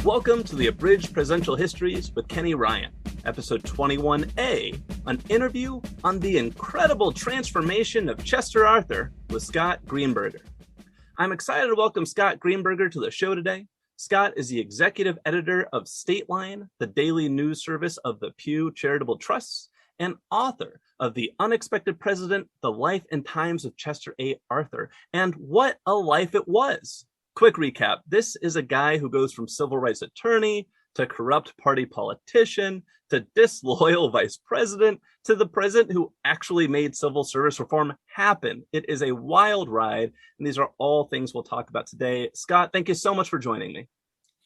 Welcome to the Abridged Presidential Histories with Kenny Ryan, episode 21A, an interview on the incredible transformation of Chester Arthur with Scott Greenberger. I'm excited to welcome Scott Greenberger to the show today. Scott is the executive editor of Stateline, the daily news service of the Pew Charitable Trusts, and author of The Unexpected President, The Life and Times of Chester A. Arthur, and what a life it was. Quick recap. This is a guy who goes from civil rights attorney to corrupt party politician to disloyal vice president to the president who actually made civil service reform happen. It is a wild ride, and these are all things we'll talk about today. Scott, thank you so much for joining me.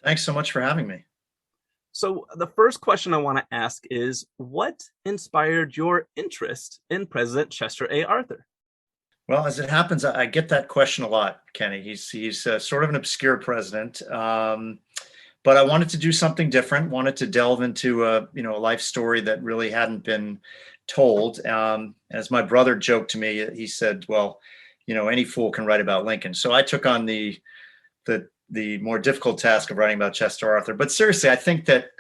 Thanks so much for having me. So the first question I want to ask is, what inspired your interest in President Chester A. Arthur? Well, as it happens, I get that question a lot, Kenny. He's sort of an obscure president, but I wanted to do something different. Wanted to delve into a life story that really hadn't been told. As my brother joked to me, he said, "Well, any fool can write about Lincoln." So I took on the more difficult task of writing about Chester Arthur. But seriously, I think that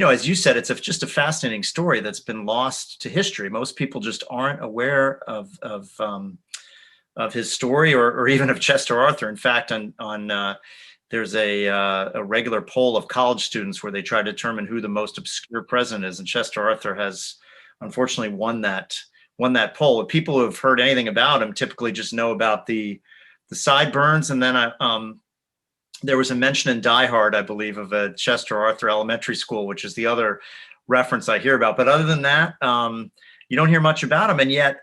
as you said, it's just a fascinating story that's been lost to history. Most people just aren't aware of his story or even of Chester Arthur. In fact, there's a regular poll of college students where they try to determine who the most obscure president is, and Chester Arthur has unfortunately won that poll. People who have heard anything about him typically just know about the sideburns, and then there was a mention in Die Hard, I believe, of a Chester Arthur Elementary School, which is the other reference I hear about. But other than that, you don't hear much about him. And yet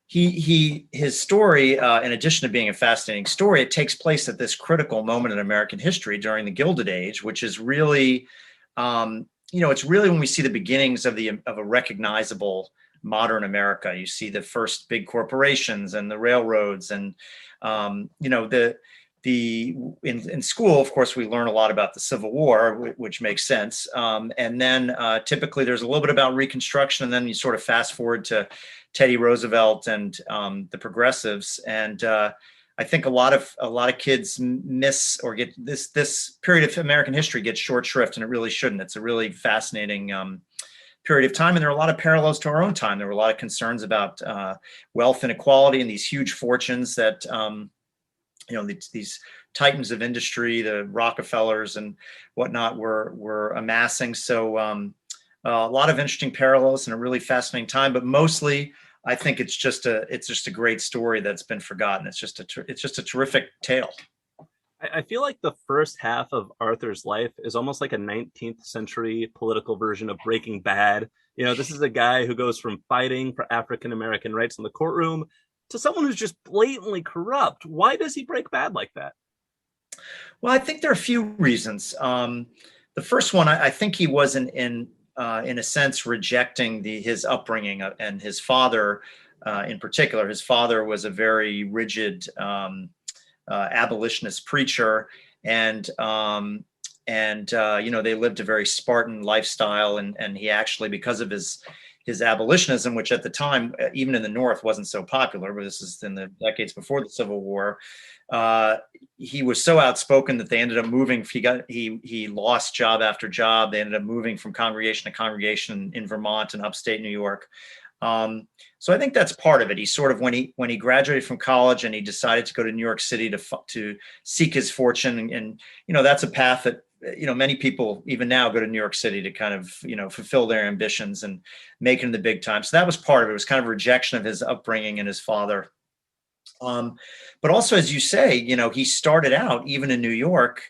his story, in addition to being a fascinating story, it takes place at this critical moment in American history during the Gilded Age, which is really, it's really when we see the beginnings of a recognizable modern America. You see the first big corporations and the railroads and, in school, of course, we learn a lot about the Civil War, which makes sense. And then typically there's a little bit about Reconstruction, and then you sort of fast forward to Teddy Roosevelt and the progressives. And I think a lot of kids miss or get this period of American history gets short shrift, and it really shouldn't. It's a really fascinating period of time, and there are a lot of parallels to our own time. There were a lot of concerns about wealth inequality and these huge fortunes that these titans of industry, the Rockefellers and whatnot, were amassing. So a lot of interesting parallels and a really fascinating time. But mostly, I think it's just a great story that's been forgotten. It's just a terrific tale. I feel like the first half of Arthur's life is almost like a 19th century political version of Breaking Bad. This is a guy who goes from fighting for African American rights in the courtroom to someone who's just blatantly corrupt. Why does he break bad like that? Well, I think there are a few reasons. The first one, I think he was in a sense rejecting his upbringing and his father in particular. His father was a very rigid abolitionist preacher, and they lived a very Spartan lifestyle, and he actually, because of his abolitionism, which at the time, even in the North, wasn't so popular, but this is in the decades before the Civil War, he was so outspoken that they ended up moving. He lost job after job. They ended up moving from congregation to congregation in Vermont and upstate New York. So I think that's part of it. He sort of, when he graduated from college and he decided to go to New York City to seek his fortune, and that's a path that many people even now go to New York City to kind of, fulfill their ambitions and make it in the big time. So that was part of it. It was kind of a rejection of his upbringing and his father. But also, as you say, he started out even in New York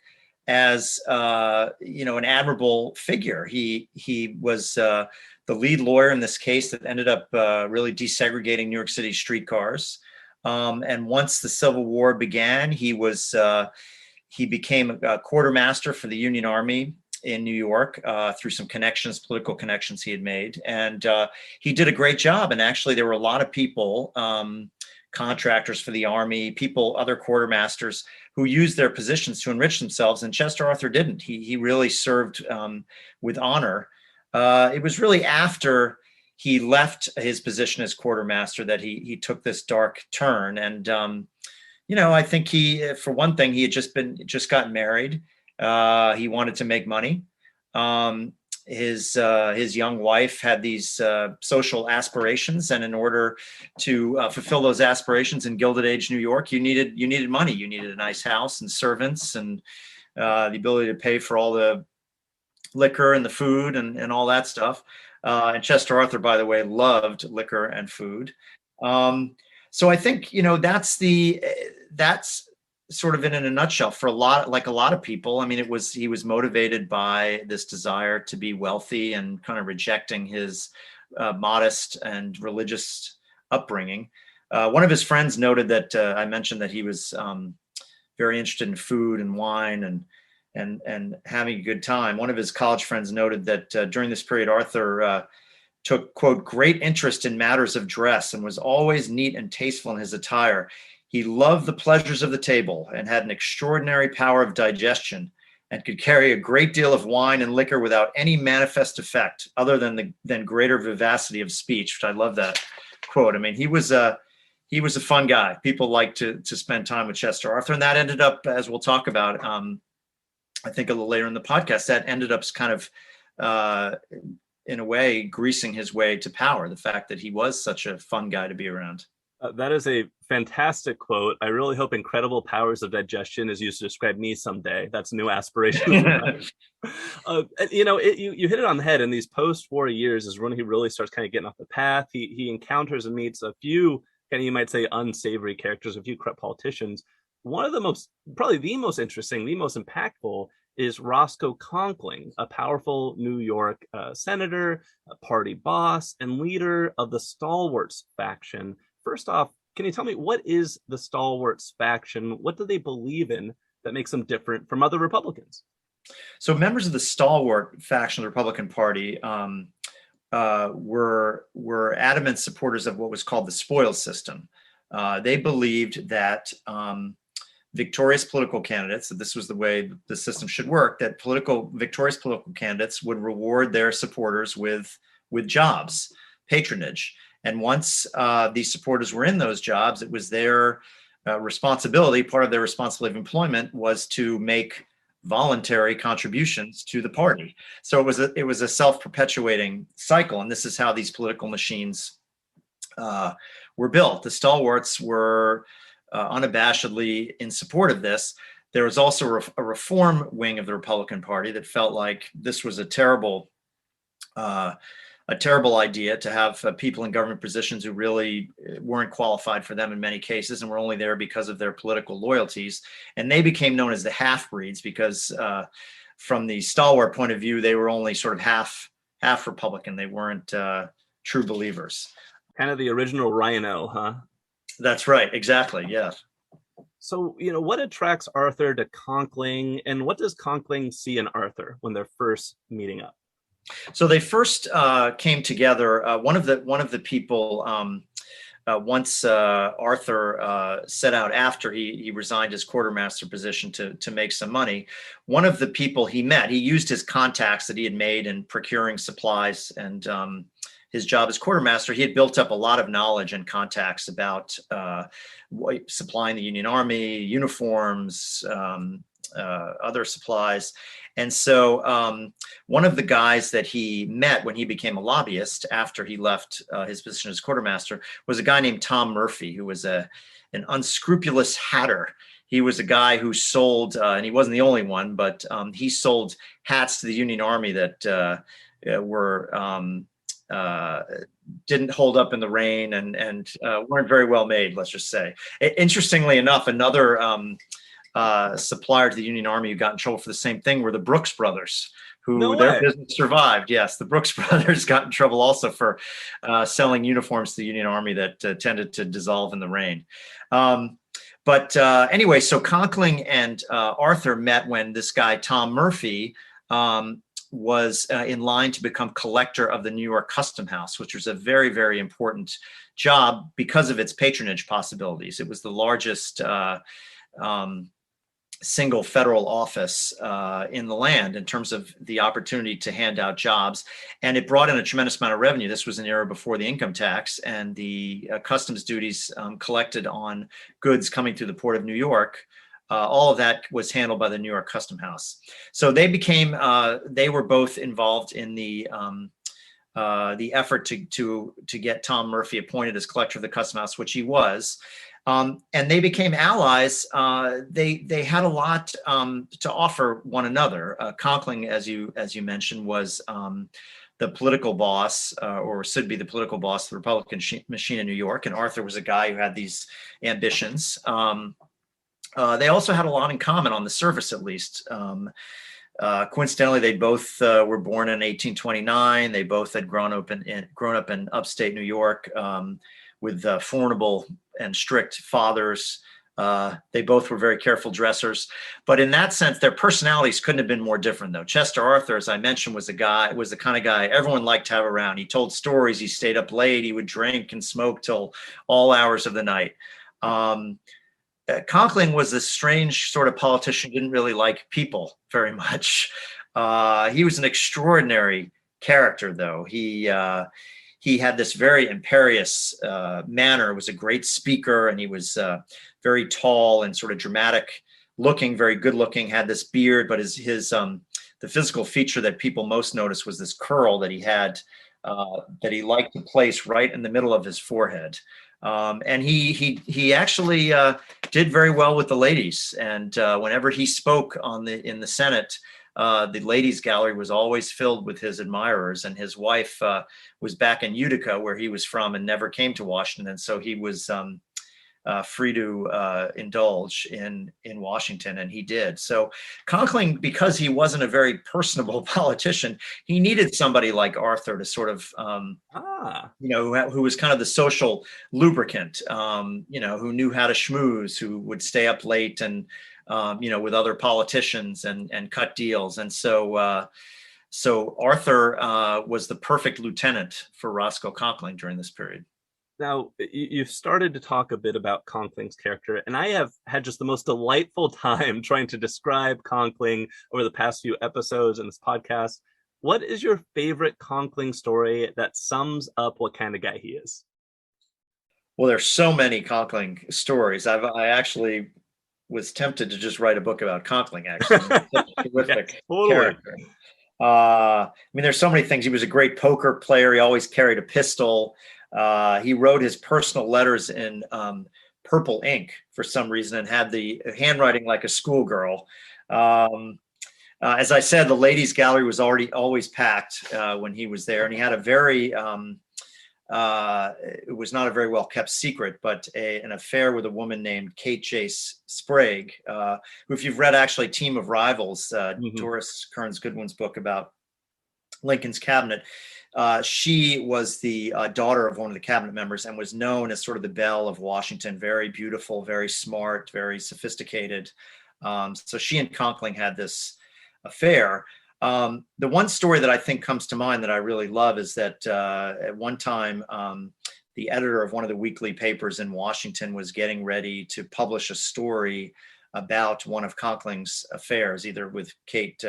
as, an admirable figure. He was the lead lawyer in this case that ended up really desegregating New York City streetcars. And once the Civil War began, he became a quartermaster for the Union Army in New York through some political connections he had made. And he did a great job. And actually, there were a lot of people, contractors for the Army, other quartermasters who used their positions to enrich themselves. And Chester Arthur didn't. He really served with honor. It was really after he left his position as quartermaster that he took this dark turn. And I think for one thing, he had just gotten married, He wanted to make money. His young wife had these social aspirations, and in order to fulfill those aspirations in Gilded Age New York, you needed money. You needed a nice house and servants and the ability to pay for all the liquor and the food and all that stuff. And Chester Arthur, by the way, loved liquor and food. So I think, that's sort of in a nutshell for a lot of people. I mean, he was motivated by this desire to be wealthy and kind of rejecting his modest and religious upbringing. One of his friends noted that I mentioned that he was very interested in food and wine and having a good time. One of his college friends noted that during this period, Arthur took, quote, great interest in matters of dress and was always neat and tasteful in his attire. He loved the pleasures of the table and had an extraordinary power of digestion and could carry a great deal of wine and liquor without any manifest effect other than greater vivacity of speech, which I love that quote. I mean, he was a fun guy. People liked to spend time with Chester Arthur, and that ended up, as we'll talk about, I think a little later in the podcast, that ended up kind of, in a way, greasing his way to power, the fact that he was such a fun guy to be around. That is a fantastic quote. I really hope incredible powers of digestion is used to describe me someday. That's a new aspiration. You hit it on the head. In these post-war years is when he really starts kind of getting off the path. He encounters and meets a few, kind of, you might say, unsavory characters, a few corrupt politicians. One of the probably the most interesting, the most impactful is Roscoe Conkling, a powerful New York senator, a party boss, and leader of the Stalwarts faction. First off, can you tell me, what is the Stalwarts faction? What do they believe in that makes them different from other Republicans? So members of the Stalwart faction of the Republican Party were adamant supporters of what was called the spoils system. They believed that victorious political candidates, that this was the way the system should work, that victorious political candidates would reward their supporters with jobs, patronage. And once these supporters were in those jobs, it was their responsibility, part of their responsibility of employment was to make voluntary contributions to the party. So it was a self-perpetuating cycle. And this is how these political machines were built. The Stalwarts were unabashedly in support of this. There was also a reform wing of the Republican Party that felt like this was a terrible idea to have people in government positions who really weren't qualified for them in many cases and were only there because of their political loyalties. And they became known as the half-breeds because from the Stalwart point of view, they were only sort of half Republican. They weren't true believers. Kind of the original rhino, huh? That's right. Exactly. Yeah. So, what attracts Arthur to Conkling, and what does Conkling see in Arthur when they're first meeting up? So they first came together. One of the people, once Arthur set out after he resigned his quartermaster position to make some money, one of the people he met, he used his contacts that he had made in procuring supplies and his job as quartermaster. He had built up a lot of knowledge and contacts about supplying the Union Army, uniforms, other supplies. And so one of the guys that he met when he became a lobbyist after he left his position as quartermaster was a guy named Tom Murphy, who was an unscrupulous hatter. He was a guy who sold, and he wasn't the only one, but he sold hats to the Union Army that didn't hold up in the rain and weren't very well made, let's just say. Interestingly enough, another supplier to the Union Army who got in trouble for the same thing were the Brooks brothers, who their business survived. Yes, the Brooks brothers got in trouble also for selling uniforms to the Union Army that tended to dissolve in the rain. But anyway, so Conkling and Arthur met when this guy, Tom Murphy, was in line to become collector of the New York Custom House, which was a very, very important job because of its patronage possibilities. It was the largest single federal office in the land in terms of the opportunity to hand out jobs. And it brought in a tremendous amount of revenue. This was an era before the income tax, and the customs duties collected on goods coming through the port of New York All of that was handled by the New York Custom House. So they were both involved in the effort to get Tom Murphy appointed as collector of the Custom House, which he was. And they became allies. They had a lot to offer one another. Conkling, as you mentioned, was the political boss, or should be the political boss of the Republican machine in New York. And Arthur was a guy who had these ambitions. They also had a lot in common on the surface, at least. Coincidentally, they both were born in 1829. They both had grown up in upstate New York with formidable and strict fathers. They both were very careful dressers, but in that sense, their personalities couldn't have been more different, though. Chester Arthur, as I mentioned, was the kind of guy everyone liked to have around. He told stories. He stayed up late. He would drink and smoke till all hours of the night. Conkling was this strange sort of politician, didn't really like people very much. He was an extraordinary character, though. He had this very imperious manner, was a great speaker, and he was very tall and sort of dramatic looking, very good looking, had this beard, but the physical feature that people most noticed was this curl that he had, that he liked to place right in the middle of his forehead. And he actually did very well with the ladies. And whenever he spoke in the Senate, the ladies' gallery was always filled with his admirers. And his wife was back in Utica, where he was from, and never came to Washington. And so he was free to indulge in Washington, and he did. So Conkling, because he wasn't a very personable politician, he needed somebody like Arthur to sort of, who was kind of the social lubricant, who knew how to schmooze, who would stay up late and, with other politicians and cut deals. And so Arthur was the perfect lieutenant for Roscoe Conkling during this period. Now, you've started to talk a bit about Conkling's character, and I have had just the most delightful time trying to describe Conkling over the past few episodes in this podcast. What is your favorite Conkling story that sums up what kind of guy he is? Well, there's so many Conkling stories. I actually was tempted to just write a book about Conkling, actually. Such a terrific character. There's so many things. He was a great poker player. He always carried a pistol. He wrote his personal letters in purple ink for some reason and had the handwriting like a schoolgirl. As I said, the ladies' gallery was always packed when he was there, and he had a very it was not a very well kept secret, but an affair with a woman named Kate Chase Sprague, who, if you've read actually Team of Rivals, Doris Kearns Goodwin's book about Lincoln's cabinet, she was the daughter of one of the cabinet members and was known as sort of the belle of Washington. Very beautiful, very smart, very sophisticated. So she and Conkling had this affair. The one story that I think comes to mind that I really love is that at one time, the editor of one of the weekly papers in Washington was getting ready to publish a story about one of Conkling's affairs, either with Kate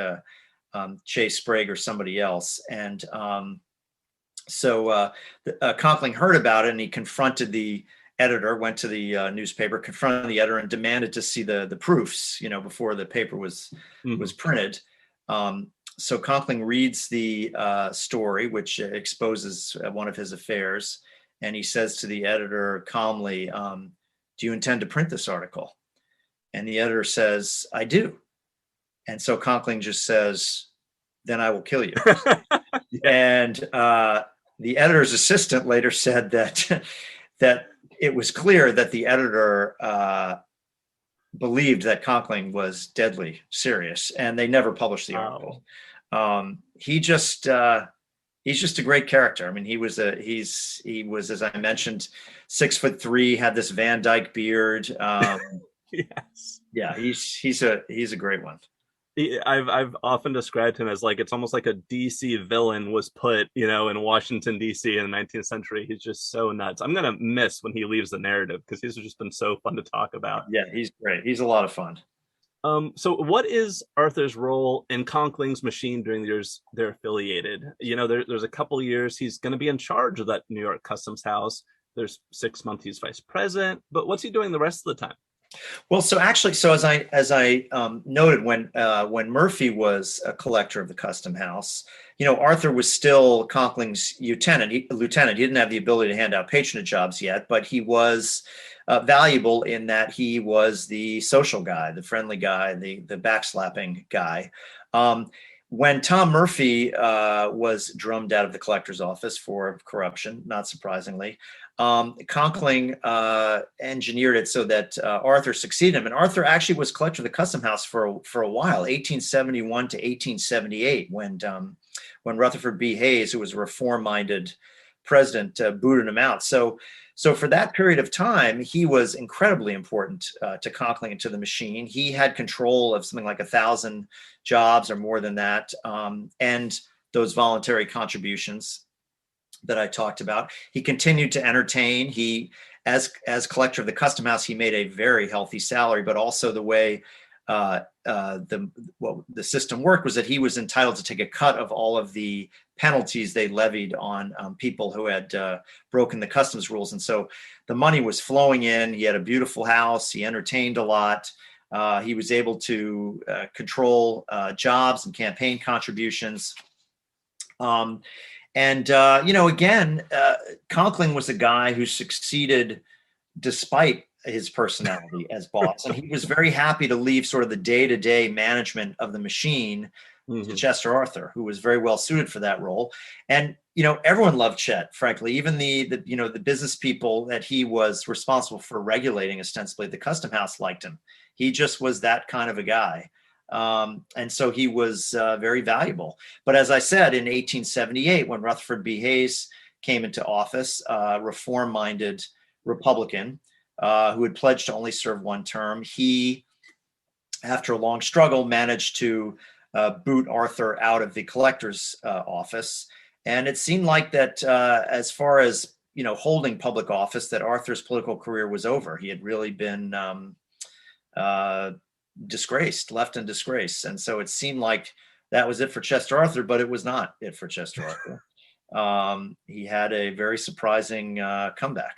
Chase Sprague or somebody else. And so Conkling heard about it, and he confronted the editor, went to the newspaper, confronted the editor, and demanded to see the proofs, before the paper was printed. So Conkling reads the story, which exposes one of his affairs, and he says to the editor calmly, "Do you intend to print this article?" And the editor says, "I do." And so Conkling just says, "Then I will kill you." Yeah. And the editor's assistant later said that it was clear that the editor believed that Conkling was deadly serious, and they never published the article. He's just a great character. I mean, he was, as I mentioned, 6'3", had this Van Dyke beard. Yes. Yeah, he's a great one. I've often described him as like, it's almost like a DC villain was put, in Washington, DC in the 19th century. He's just so nuts. I'm going to miss when he leaves the narrative because he's just been so fun to talk about. Yeah, he's great. He's a lot of fun. So what is Arthur's role in Conkling's machine during the years they're affiliated? There's a couple of years he's going to be in charge of that New York Customs House. There's 6 months he's vice president, but what's he doing the rest of the time? Well, so actually, so as I noted, when Murphy was a collector of the Custom House, Arthur was still Conkling's lieutenant. He didn't have the ability to hand out patronage jobs yet, but he was valuable in that he was the social guy, the friendly guy, the backslapping guy. Um, when Tom Murphy was drummed out of the collector's office for corruption, not surprisingly, Conkling engineered it so that Arthur succeeded him. And Arthur actually was collector of the Custom House for a while, 1871 to 1878, when Rutherford B. Hayes, who was a reform-minded president, booted him out. So for that period of time, he was incredibly important to Conkling and to the machine. He had control of something like 1,000 jobs or more than that, and those voluntary contributions that I talked about. He continued to entertain. As collector of the Custom House, he made a very healthy salary, but also the way the system worked was that he was entitled to take a cut of all of the penalties they levied on people who had broken the customs rules. And so the money was flowing in. He had a beautiful house. He entertained a lot. He was able to control jobs and campaign contributions. Again, Conkling was a guy who succeeded despite his personality as boss. And he was very happy to leave sort of the day-to-day management of the machine to Chester Arthur, who was very well suited for that role. And, everyone loved Chet, frankly, even the business people that he was responsible for regulating ostensibly at the Custom House liked him. He just was that kind of a guy. And so he was very valuable. But as I said, in 1878, when Rutherford B. Hayes came into office, reform-minded Republican who had pledged to only serve one term, he, after a long struggle, managed to boot Arthur out of the collector's office. And it seemed like that as far as, holding public office, that Arthur's political career was over. He had really been left in disgrace. And so it seemed like that was it for Chester Arthur, but it was not it for Chester Arthur. He had a very surprising comeback.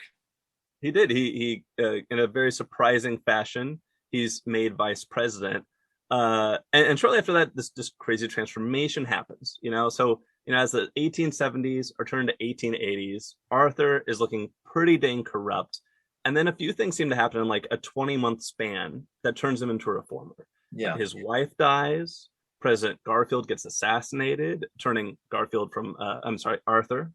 He did. He in a very surprising fashion, he's made vice president. And shortly after that, this crazy transformation happens, So, as the 1870s are turned to 1880s, Arthur is looking pretty dang corrupt. And then a few things seem to happen in like a 20-month span that turns him into a reformer. Yeah. His wife dies. President Garfield gets assassinated, turning Arthur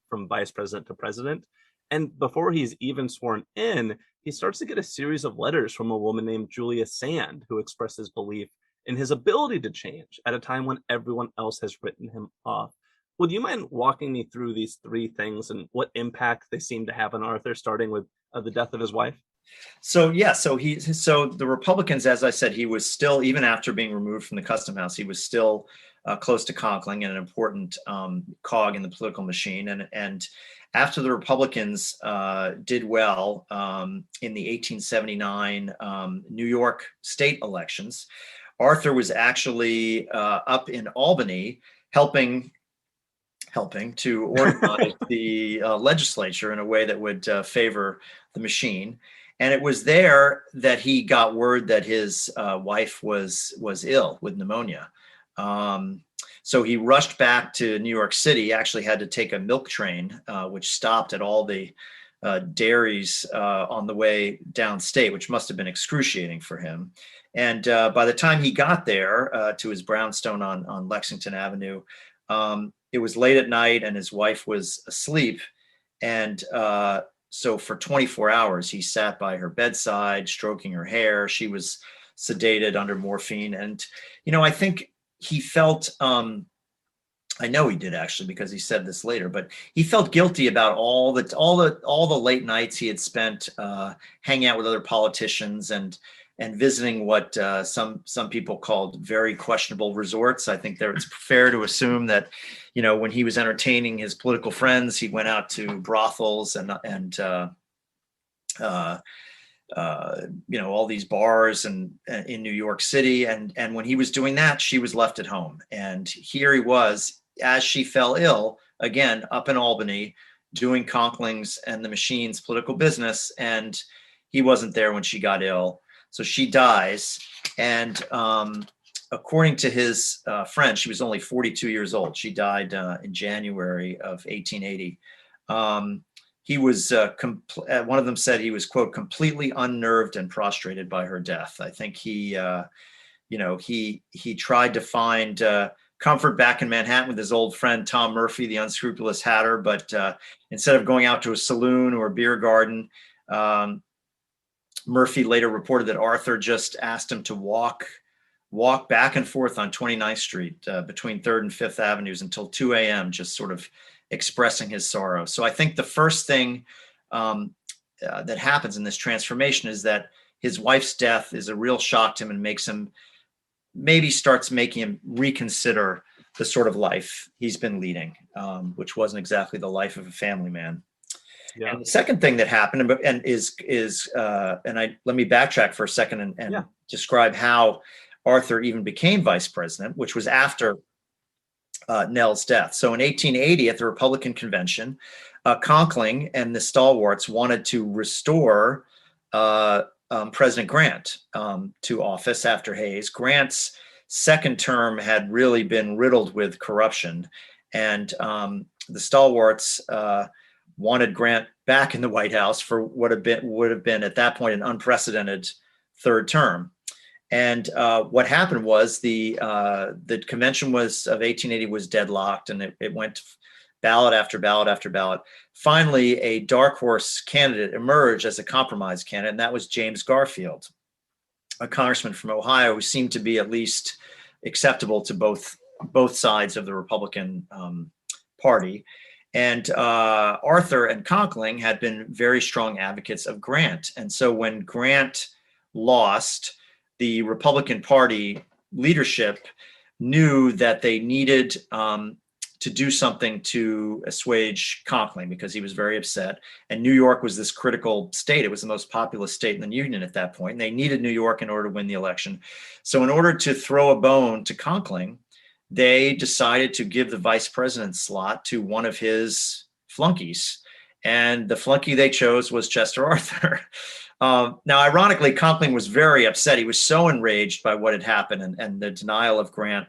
from vice president to president. And before he's even sworn in, he starts to get a series of letters from a woman named Julia Sand, who expresses belief in his ability to change at a time when everyone else has written him off. Would you mind walking me through these three things and what impact they seem to have on Arthur, starting with the death of his wife? So the Republicans, as I said, he was still, even after being removed from the Custom House, he was still close to Conkling and an important cog in the political machine. And after the Republicans did well in the 1879 New York state elections, Arthur was actually up in Albany helping to organize the legislature in a way that would favor the machine. And it was there that he got word that his wife was ill with pneumonia. So he rushed back to New York City, actually had to take a milk train, which stopped at all the dairies on the way downstate, which must have been excruciating for him. And by the time he got there to his brownstone on Lexington Avenue, it was late at night and his wife was asleep. And so for 24 hours, he sat by her bedside, stroking her hair. She was sedated under morphine. And, I think he felt, I know he did actually, because he said this later, but he felt guilty about all the late nights he had spent hanging out with other politicians and visiting what some people called very questionable resorts. I think it's fair to assume that, when he was entertaining his political friends, he went out to brothels and all these bars and in New York City. And when he was doing that, she was left at home. And here he was, as she fell ill, again, up in Albany, doing Conkling's and the machine's political business. And he wasn't there when she got ill. So she dies, and according to his friend, she was only 42 years old. She died in January of 1880. He was, one of them said he was, quote, completely unnerved and prostrated by her death. I think he tried to find comfort back in Manhattan with his old friend, Tom Murphy, the unscrupulous hatter. But instead of going out to a saloon or a beer garden, Murphy later reported that Arthur just asked him to walk back and forth on 29th Street between 3rd and 5th Avenues until 2 a.m., just sort of expressing his sorrow. So I think the first thing that happens in this transformation is that his wife's death is a real shock to him and starts making him reconsider the sort of life he's been leading, which wasn't exactly the life of a family man. Yeah. And the second thing that happened let me backtrack for a second and describe how Arthur even became vice president, which was after Nell's death. So in 1880, at the Republican convention, Conkling and the stalwarts wanted to restore President Grant to office after Hayes. Grant's second term had really been riddled with corruption, and the stalwarts wanted Grant back in the White House for what would have been at that point an unprecedented third term. And what happened was the convention of 1880 was deadlocked, and it went ballot after ballot after ballot. Finally, a dark horse candidate emerged as a compromise candidate, and that was James Garfield, a congressman from Ohio who seemed to be at least acceptable to both sides of the Republican Party. And Arthur and Conkling had been very strong advocates of Grant. And so when Grant lost, the Republican Party leadership knew that they needed to do something to assuage Conkling because he was very upset. And New York was this critical state. It was the most populous state in the Union at that point. And they needed New York in order to win the election. So in order to throw a bone to Conkling, they decided to give the vice president slot to one of his flunkies. And the flunky they chose was Chester Arthur. Now, ironically, Conkling was very upset. He was so enraged by what had happened and the denial of Grant,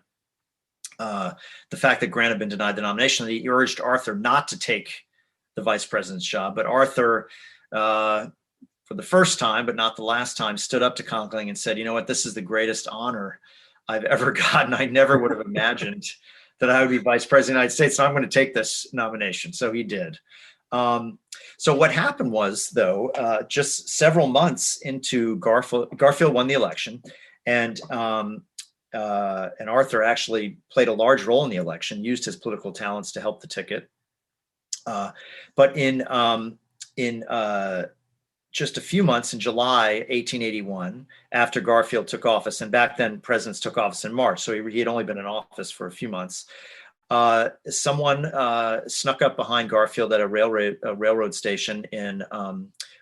the fact that Grant had been denied the nomination, that he urged Arthur not to take the vice president's job. But Arthur, for the first time, but not the last time, stood up to Conkling and said, you know what, this is the greatest honor I've ever gotten. I never would have imagined that I would be vice president of the United States. So I'm going to take this nomination. So he did. So what happened was, though, just several months into Garfield won the election, and Arthur actually played a large role in the election, used his political talents to help the ticket. But in just a few months, in July 1881, after Garfield took office, and back then presidents took office in March, so he had only been in office for a few months, someone snuck up behind Garfield at a railroad station in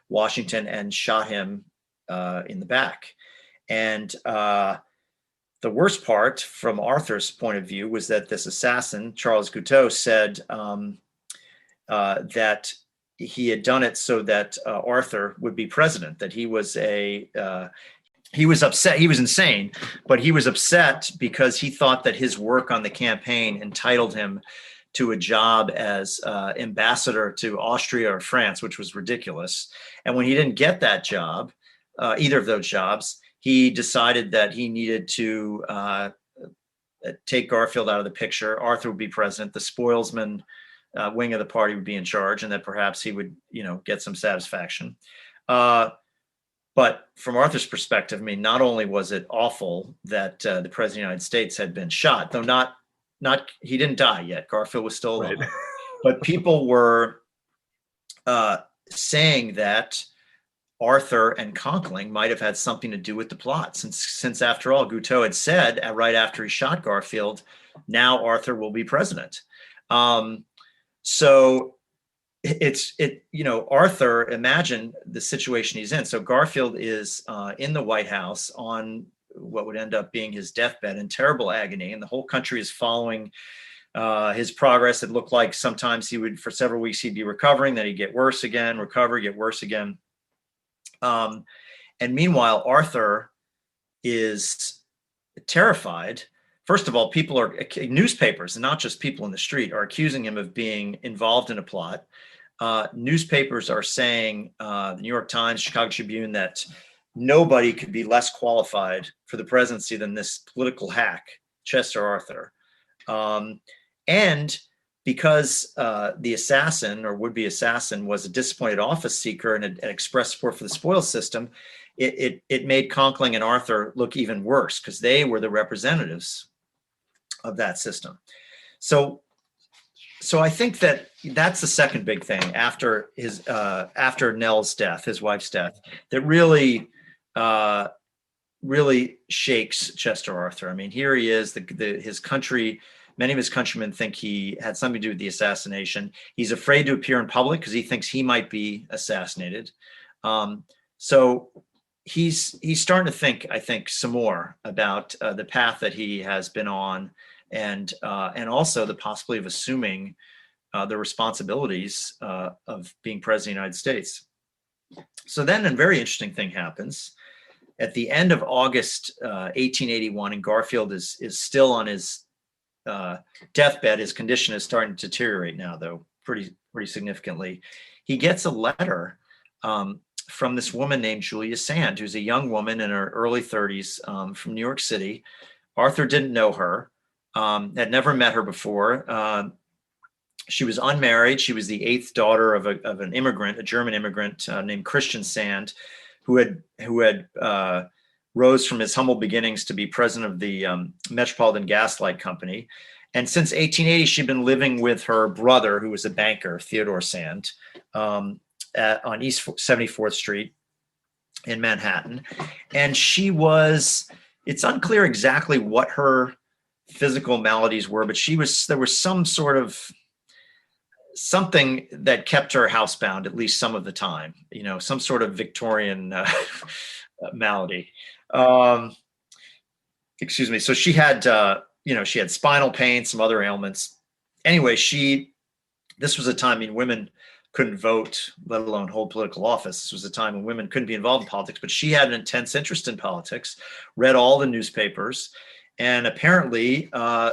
Washington and shot him in the back. And the worst part, from Arthur's point of view, was that this assassin, Charles Guiteau, said that he had done it so that Arthur would be president, that he was upset. He was insane, but he was upset because he thought that his work on the campaign entitled him to a job as ambassador to Austria or France, which was ridiculous. And when he didn't get that job, either of those jobs, he decided that he needed to take Garfield out of the picture. Arthur would be president. The spoilsman wing of the party would be in charge, and that perhaps he would, get some satisfaction. But from Arthur's perspective, I mean, not only was it awful that the president of the United States had been shot, though not he didn't die yet. Garfield was still alive. Right. But people were saying that Arthur and Conkling might have had something to do with the plot, since after all, Guiteau had said right after he shot Garfield, now Arthur will be president. So Arthur, imagine the situation he's in. So Garfield is in the White House on what would end up being his deathbed in terrible agony, and the whole country is following his progress. It looked like sometimes for several weeks, he'd be recovering, then he'd get worse again, recover, get worse again. And And meanwhile, Arthur is terrified. First of all, newspapers, and not just people in the street, are accusing him of being involved in a plot. Newspapers are saying, the New York Times, Chicago Tribune, that nobody could be less qualified for the presidency than this political hack, Chester Arthur. And because the assassin or would-be assassin was a disappointed office seeker and had expressed support for the spoils system, it made Conkling and Arthur look even worse because they were the representatives of that system. So I think that's the second big thing after Nell's death, his wife's death, that really shakes Chester Arthur. I mean, here he is, his country. Many of his countrymen think he had something to do with the assassination. He's afraid to appear in public because he thinks he might be assassinated. So he's starting to think, I think, some more about the path that he has been on, and also the possibility of assuming the responsibilities of being president of the United States. So then a very interesting thing happens. At the end of August 1881, and Garfield is still on his deathbed. His condition is starting to deteriorate now, though, pretty significantly. He gets a letter from this woman named Julia Sand, who's a young woman in her early 30s from New York City. Arthur didn't know her, had never met her before. She was unmarried. She was the 8th daughter of an immigrant, a German immigrant named Christian Sand, who had rose from his humble beginnings to be president of the Metropolitan Gas Light Company. And since 1880, she'd been living with her brother, who was a banker, Theodore Sand, on East 74th Street in Manhattan. And it's unclear exactly what her physical maladies were, but there was some sort of something that kept her housebound at least some of the time, some sort of Victorian malady. Excuse me. So she had, she had spinal pain, some other ailments. Anyway, this was a time when women couldn't vote, let alone hold political office. This was a time when women couldn't be involved in politics, but she had an intense interest in politics, read all the newspapers, and apparently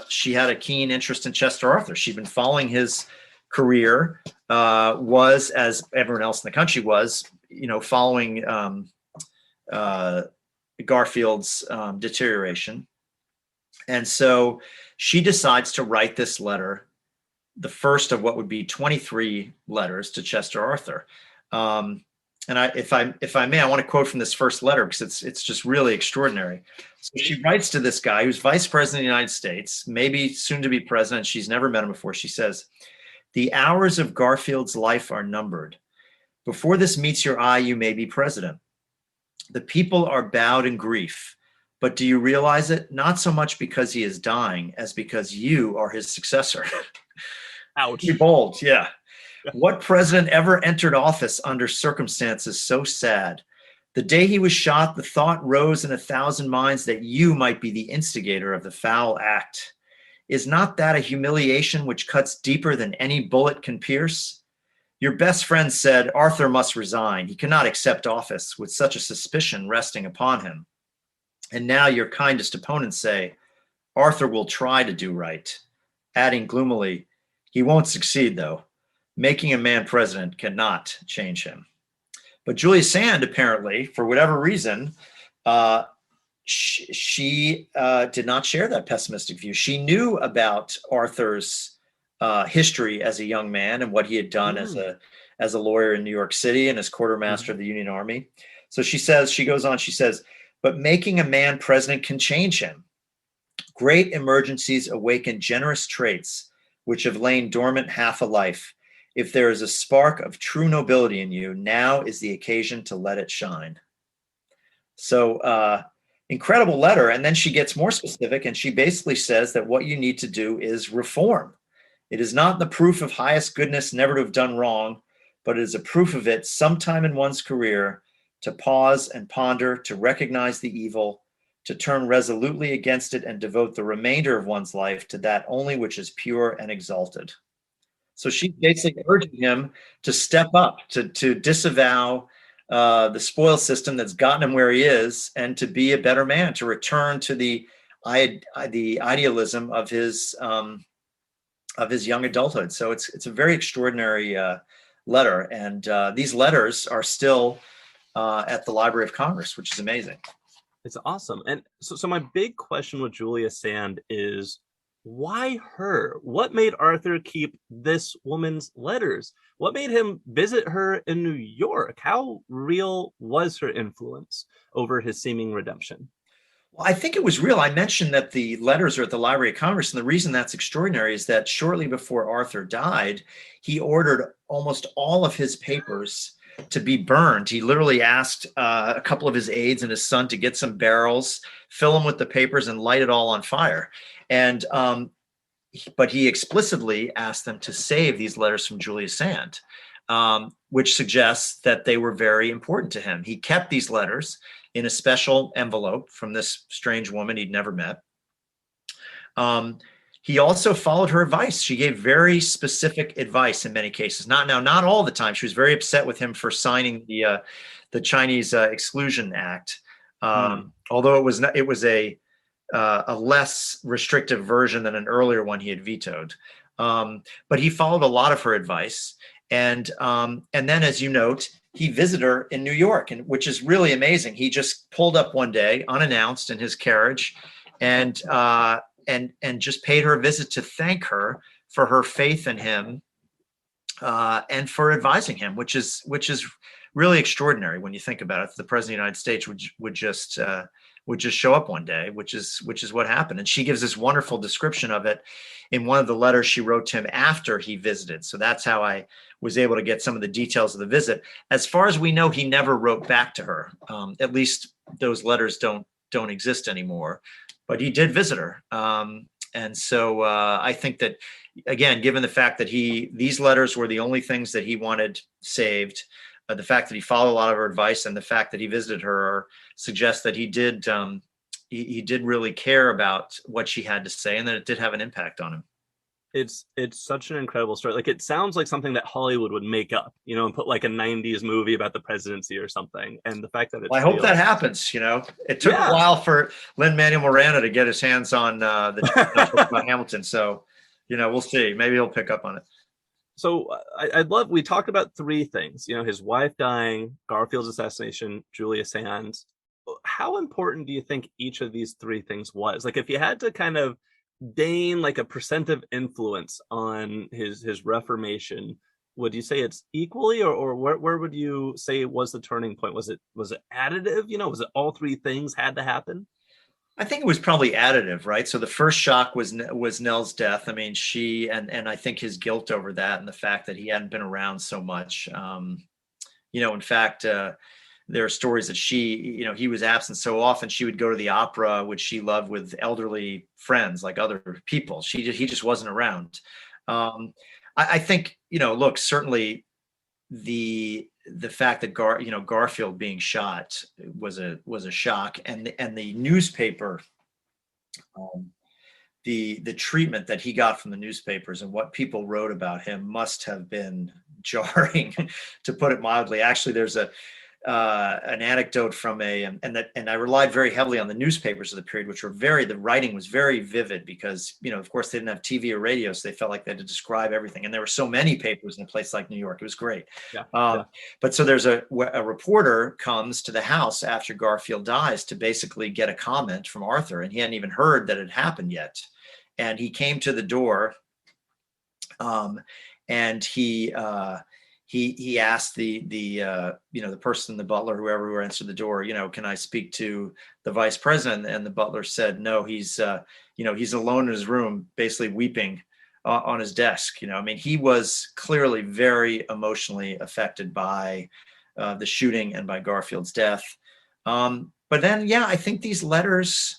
she had a keen interest in Chester Arthur. She'd been following his career, was, as everyone else in the country was, following Garfield's deterioration. And so she decides to write this letter, the first of what would be 23 letters to Chester Arthur. And if I may, I want to quote from this first letter because it's just really extraordinary. So she writes to this guy who's vice president of the United States, maybe soon to be president. She's never met him before. She says, "The hours of Garfield's life are numbered. Before this meets your eye, you may be president. The people are bowed in grief. But do you realize it? Not so much because he is dying as because you are his successor." Ouch. Be bold, yeah. "What president ever entered office under circumstances so sad? The day he was shot, the thought rose in 1,000 minds that you might be the instigator of the foul act. Is not that a humiliation which cuts deeper than any bullet can pierce? Your best friend said Arthur must resign. He cannot accept office with such a suspicion resting upon him. And now your kindest opponents say, Arthur will try to do right, adding gloomily, he won't succeed though. Making a man president cannot change him." But Julia Sand, apparently, for whatever reason, she did not share that pessimistic view. She knew about Arthur's history as a young man and what he had done as a lawyer in New York City and as quartermaster of the Union Army. So she goes on, "But making a man president can change him. Great emergencies awaken generous traits which have lain dormant half a life. If there is a spark of true nobility in you, now is the occasion to let it shine." So incredible letter. And then she gets more specific and she basically says that what you need to do is reform. It is not the proof of highest goodness never to have done wrong, but it is a proof of it sometime in one's career to pause and ponder, to recognize the evil, to turn resolutely against it and devote the remainder of one's life to that only which is pure and exalted. So she's basically urging him to step up, to disavow the spoil system that's gotten him where he is, and to be a better man, to return to the idealism of his young adulthood. So it's a very extraordinary letter, and these letters are still at the Library of Congress, which is amazing. It's awesome. And so my big question with Julia Sand is, why her? What made Arthur keep this woman's letters? What made him visit her in New York? How real was her influence over his seeming redemption? Well, I think it was real. I mentioned that the letters are at the Library of Congress, and the reason that's extraordinary is that shortly before Arthur died, he ordered almost all of his papers to be burned. He literally asked a couple of his aides and his son to get some barrels, fill them with the papers, and light it all on fire. And but he explicitly asked them to save these letters from Julia Sand, which suggests that they were very important to him. He kept these letters in a special envelope from this strange woman he'd never met. He also followed her advice. She gave very specific advice in many cases. Not all the time. She was very upset with him for signing the Chinese Exclusion Act, although it was a less restrictive version than an earlier one he had vetoed. But he followed a lot of her advice, and then, as you note, he visited her in New York, and which is really amazing. He just pulled up one day unannounced in his carriage, and just paid her a visit to thank her for her faith in him, and for advising him, which is really extraordinary when you think about it. The president of the United States would just show up one day, which is what happened. And she gives this wonderful description of it in one of the letters she wrote to him after he visited. So that's how I was able to get some of the details of the visit. As far as we know, he never wrote back to her. At least those letters don't exist anymore. But he did visit her. And so I think that, again, given the fact that these letters were the only things that he wanted saved, the fact that he followed a lot of her advice, and the fact that he visited her suggests that he did really care about what she had to say, and that it did have an impact on him. It's such an incredible story. Like, it sounds like something that Hollywood would make up, and put like a 90s movie about the presidency or something. And the fact that it's I hope that happens. It took a while for Lin-Manuel Miranda to get his hands on the about Hamilton. So, we'll see. Maybe he'll pick up on it. So we talked about three things, his wife dying, Garfield's assassination, Julia Sands. How important do you think each of these three things was? Like, if you had to kind of deign like a percent of influence on his reformation, would you say it's equally, or where would you say was the turning point? Was it additive? Was it all three things had to happen? I think it was probably additive, right? So the first shock was Nell's death. I mean, she and I think his guilt over that, and the fact that he hadn't been around so much. In fact, there are stories that he was absent so often. She would go to the opera, which she loved, with elderly friends, like other people. He just wasn't around. I think, look, certainly the fact that Garfield being shot was a shock, and the newspaper, the treatment that he got from the newspapers and what people wrote about him must have been jarring, to put it mildly. Actually, there's an anecdote from and I relied very heavily on the newspapers of the period, which were the writing was very vivid, because of course they didn't have TV or radio, so they felt like they had to describe everything, and there were so many papers in a place like New York. It was great. But so there's a reporter comes to the house after Garfield dies to basically get a comment from Arthur, and he hadn't even heard that it happened yet, and he came to the door, and he asked the person, the butler, who answered the door, can I speak to the vice president? And the butler said, no, he's alone in his room, basically weeping on his desk. I mean, he was clearly very emotionally affected by the shooting and by Garfield's death. But then, I think these letters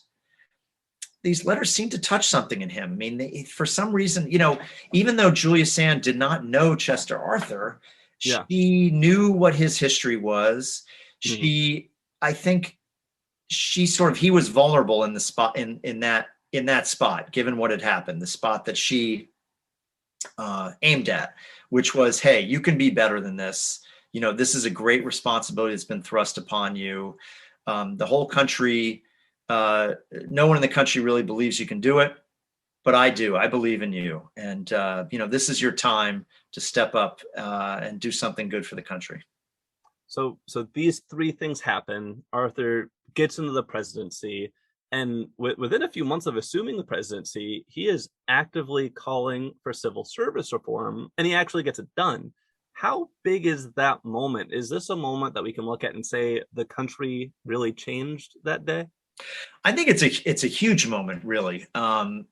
seem to touch something in him. I mean, for some reason, even though Julia Sand did not know Chester Arthur, she knew what his history was. I think he was vulnerable in the spot, in that spot, given what had happened, the spot that she aimed at, which was, hey, you can be better than this. this is a great responsibility that's been thrust upon you. The whole country, no one in the country really believes you can do it, but I do. I believe in you. And, this is your time to step up and do something good for the country. So these three things happen. Arthur gets into the presidency, and within a few months of assuming the presidency, he is actively calling for civil service reform, and he actually gets it done. How big is that moment? Is this a moment that we can look at and say the country really changed that day? I think it's a huge moment, really.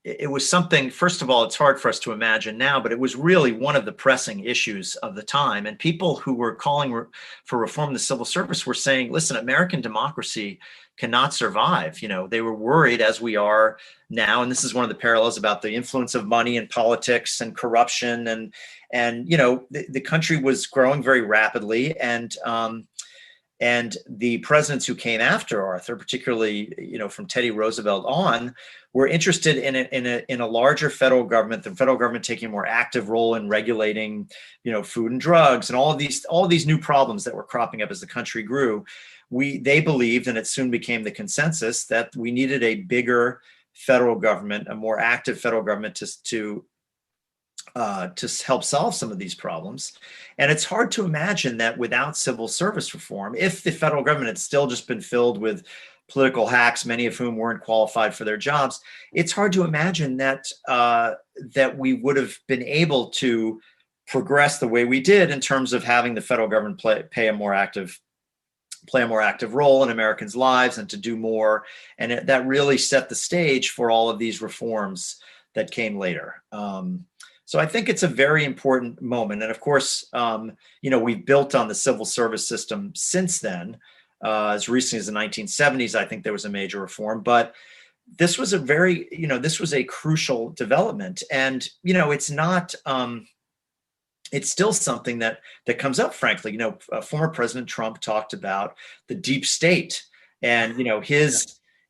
It was something. First of all, it's hard for us to imagine now, but it was really one of the pressing issues of the time. And people who were calling for reform in the civil service were saying, "Listen, American democracy cannot survive." They were worried, as we are now, and this is one of the parallels about the influence of money and politics and corruption, and the country was growing very rapidly, and the presidents who came after Arthur, particularly, from Teddy Roosevelt on, were interested in a larger federal government, the federal government taking a more active role in regulating, food and drugs and all of these new problems that were cropping up as the country grew. They believed, and it soon became the consensus, that we needed a bigger federal government, a more active federal government to help solve some of these problems. And it's hard to imagine that without civil service reform, if the federal government had still just been filled with political hacks, many of whom weren't qualified for their jobs, it's hard to imagine that we would have been able to progress the way we did in terms of having the federal government play a more active role in Americans' lives and to do more. And that really set the stage for all of these reforms that came later. So I think it's a very important moment. And of course, we've built on the civil service system since then. As recently as the 1970s, I think there was a major reform. But this was this was a crucial development. And, it's still something that comes up, frankly. Former President Trump talked about the deep state, and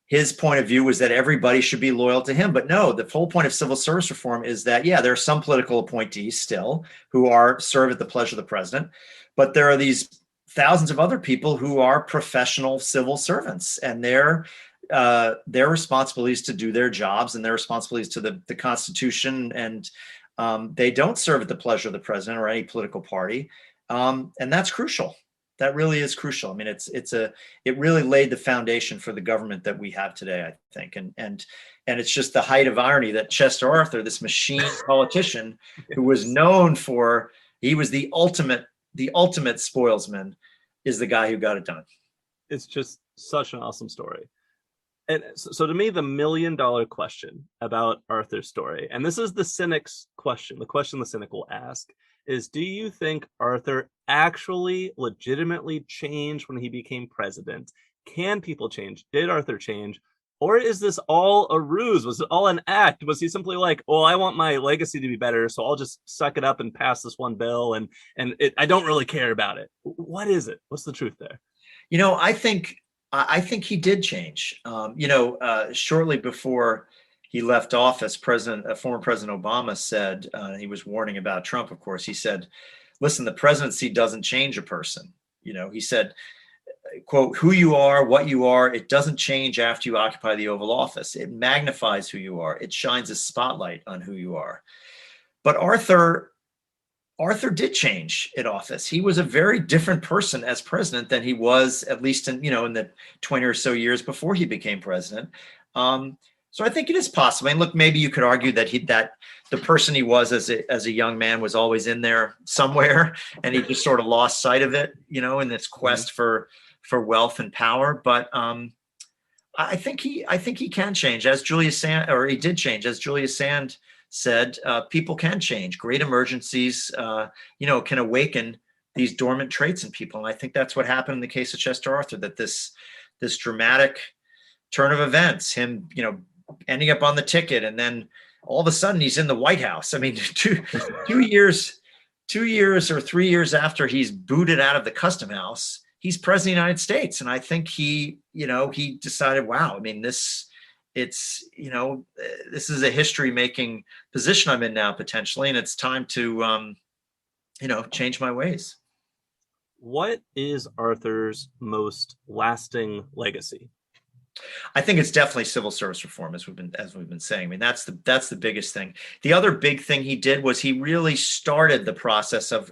his point of view was that everybody should be loyal to him. But no, the whole point of civil service reform is that, there are some political appointees still who serve at the pleasure of the president, but there are these thousands of other people who are professional civil servants, and their responsibilities to do their jobs and their responsibilities to the Constitution, and they don't serve at the pleasure of the president or any political party, and that's crucial. That really is crucial. I mean, it really laid the foundation for the government that we have today, I think. And it's just the height of irony that Chester Arthur, this machine politician who was known for, he was the ultimate spoilsman, is the guy who got it done. It's just such an awesome story. And so to me, the $1 million question about Arthur's story, and this is the cynic's question, the question the cynic will ask, is, do you think Arthur actually legitimately changed when he became president? Can people change? Did Arthur change? Or is this all a ruse? Was it all an act? Was he simply like, well, I want my legacy to be better, so I'll just suck it up and pass this one bill, and I don't really care about it? What is it? What's the truth there? I think he did change. Shortly before he left office, former President Obama said, he was warning about Trump, of course. He said, "Listen, the presidency doesn't change a person." He said, quote, "Who you are, what you are, it doesn't change after you occupy the Oval Office. It magnifies who you are. It shines a spotlight on who you are." But Arthur did change in office. He was a very different person as president than he was, at least in the 20 or so years before he became president. So I think it is possible. And look, maybe you could argue that the person he was as a young man was always in there somewhere, and he just sort of lost sight of it, in this quest for wealth and power. But I think he can change, as Julius Sand, or he did change, as Julius Sand said. People can change. Great emergencies, can awaken these dormant traits in people, and I think that's what happened in the case of Chester Arthur. That this dramatic turn of events, him, ending up on the ticket, and then all of a sudden he's in the White House. I mean, 2 years or 3 years after he's booted out of the Custom House, he's president of the United States. And I think he decided, wow, I mean, this is a history-making position I'm in now, potentially, and it's time to, change my ways. What is Arthur's most lasting legacy? I think it's definitely civil service reform, as we've been saying. I mean, that's the biggest thing. The other big thing he did was he really started the process of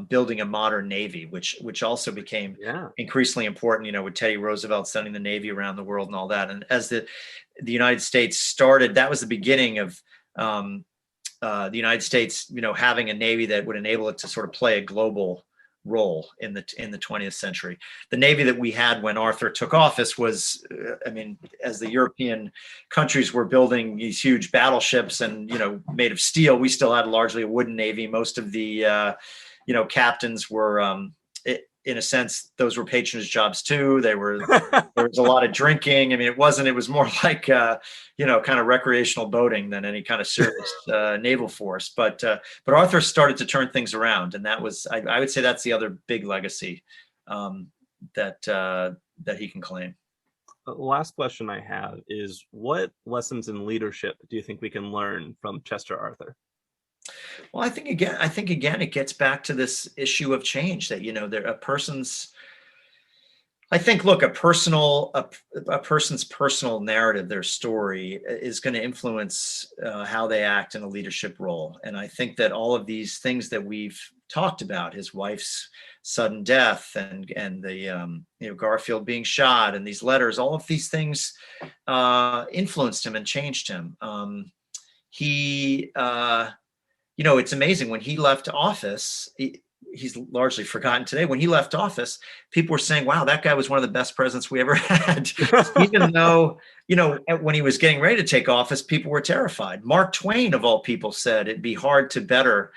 building a modern Navy, which also became increasingly important. You know, with Teddy Roosevelt sending the Navy around the world and all that. And as the United States started, that was the beginning of the United States, you know, having a Navy that would enable it to sort of play a global role in the 20th century. The Navy that we had when Arthur took office was, I mean, as the European countries were building these huge battleships and, you know, made of steel, we still had largely a wooden Navy. Most of the, you know, captains were, in a sense, those were patronage jobs too. There was a lot of drinking. I mean, it was more like, you know, kind of recreational boating than any kind of serious naval force. But Arthur started to turn things around, and that was, I would say, that's the other big legacy that he can claim. The last question I have is, what lessons in leadership do you think we can learn from Chester Arthur? Well, I think again it gets back to this issue of change that, you know, a person's personal narrative, their story, is going to influence how they act in a leadership role. And I think that all of these things that we've talked about, his wife's sudden death and the you know, Garfield being shot and these letters, all of these things influenced him and changed him. You know, it's amazing when he left office. He's largely forgotten today. When he left office, people were saying, wow, that guy was one of the best presidents we ever had. Even though, you know, when he was getting ready to take office, people were terrified. Mark Twain, of all people, said it'd be hard to better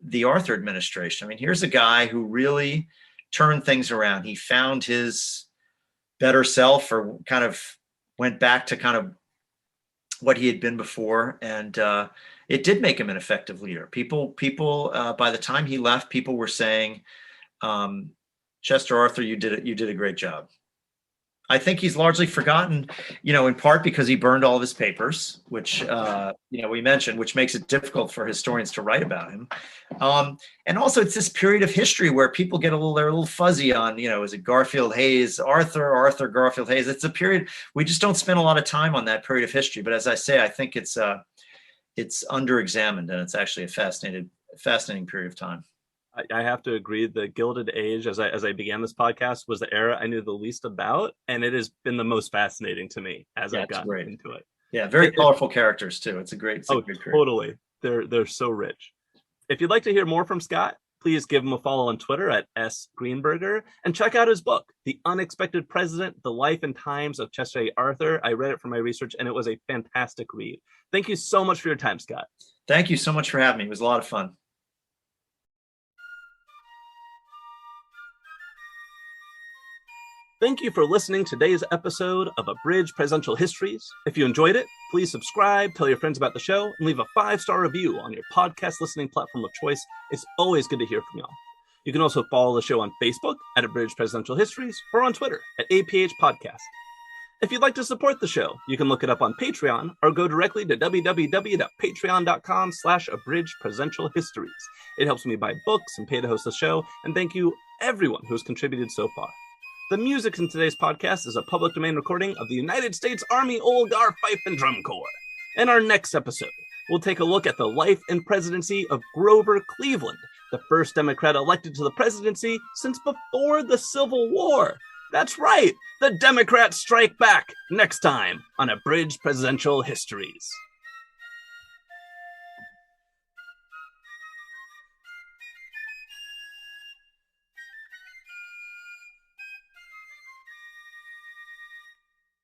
the Arthur administration. I mean, here's a guy who really turned things around. He found his better self, or kind of went back to kind of what he had been before. And it did make him an effective leader. People, by the time he left, people were saying, Chester Arthur, you did a great job. I think he's largely forgotten, you know, in part because he burned all of his papers, which, you know, we mentioned, which makes it difficult for historians to write about him. And also it's this period of history where people they're a little fuzzy on, you know, is it Garfield Hayes, Arthur, Garfield Hayes? It's a period, we just don't spend a lot of time on that period of history. But as I say, I think it's under-examined, and it's actually a fascinating period of time. I have to agree. The Gilded Age, as I began this podcast, was the era I knew the least about, and it has been the most fascinating to me as I've gotten into it. Yeah, very colorful characters too. It's a great period. Totally. They're so rich. If you'd like to hear more from Scott, please give him a follow on Twitter at @Greenberger, and check out his book, The Unexpected President: The Life and Times of Chester A. Arthur. I read it for my research, and it was a fantastic read. Thank you so much for your time, Scott. Thank you so much for having me. It was a lot of fun. Thank you for listening to today's episode of Abridged Presidential Histories. If you enjoyed it, please subscribe, tell your friends about the show, and leave a 5-star review on your podcast listening platform of choice. It's always good to hear from y'all. You can also follow the show on Facebook at Abridged Presidential Histories, or on Twitter at APH Podcast. If you'd like to support the show, you can look it up on Patreon, or go directly to www.patreon.com/Abridged Presidential Histories. It helps me buy books and pay to host the show, and thank you everyone who's contributed so far. The music in today's podcast is a public domain recording of the United States Army Old Guard Fife and Drum Corps. In our next episode, we'll take a look at the life and presidency of Grover Cleveland, the first Democrat elected to the presidency since before the Civil War. That's right, the Democrats strike back next time on Abridged Presidential Histories.